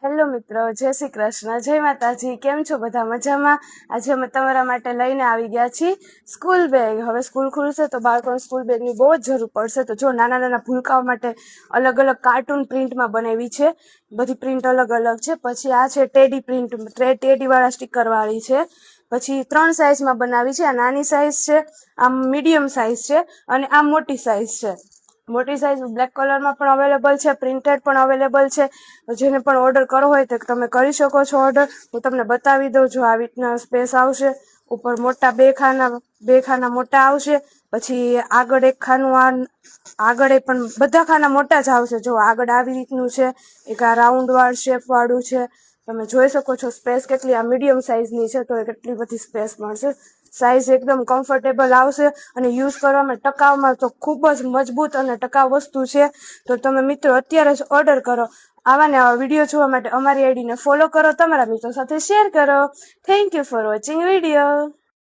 Hello મિત્રો, જય શ્રી કૃષ્ણ, જય માતાજી. કેમ છો બધા? મજામાં? આજે અમે તમારા માટે લઈને આવી ગયા છીએ સ્કૂલ બેગ. હવે સ્કૂલ ખુલશે તો બાળકોને સ્કૂલ બેગની બહુ જ જરૂર પડશે. તો જો નાના નાના ભૂલકાઓ માટે અલગ અલગ કાર્ટૂન પ્રિન્ટમાં બનાવી છે. બધી પ્રિન્ટ અલગ અલગ છે. પછી આ છે ટેડી પ્રિન્ટ, ટેડી વાળા સ્ટીકર વાળી છે. પછી 3 સાઇઝમાં બનાવી છે. આ નાની સાઇઝ છે, આ મીડિયમ સાઇઝ છે અને આ મોટી સાઇઝ છે. મોટી સાઇઝ બ્લેક કલરમાં પણ અવેલેબલ છે, પ્રિન્ટેડ પણ અવેલેબલ છે. જેને પણ ઓર્ડર કરવો હોય તો તમે કરી શકો છો ઓર્ડર. હું તમને બતાવી દઉં. જો આવી રીતના સ્પેસ આવશે, ઉપર મોટા બે ખાના મોટા આવશે. પછી આગળ એક ખાનું, આગળ પણ બધા ખાના મોટા જ આવશે. જો આગળ આવી રીતનું છે, એક આ રાઉન્ડ વાળ શેપ વાળું છે. તમે જોઈ શકો છો સ્પેસ કેટલી. આ મીડિયમ સાઇઝની છે તો કેટલી બધી સ્પેસ મળશે. સાઇઝ એકદમ કમ્ફર્ટેબલ આવશે અને યુઝ કરવામાં ટકાઉમાં તો ખૂબ જ મજબૂત અને ટકાઉ વસ્તુ છે. તો તમે મિત્રો અત્યારે જ ઓર્ડર કરો. આવા ને આવા વિડીયો જોવા માટે અમારી આઈડીને ફોલો કરો, તમારા મિત્રો સાથે શેર કરો. Thank you for watching video.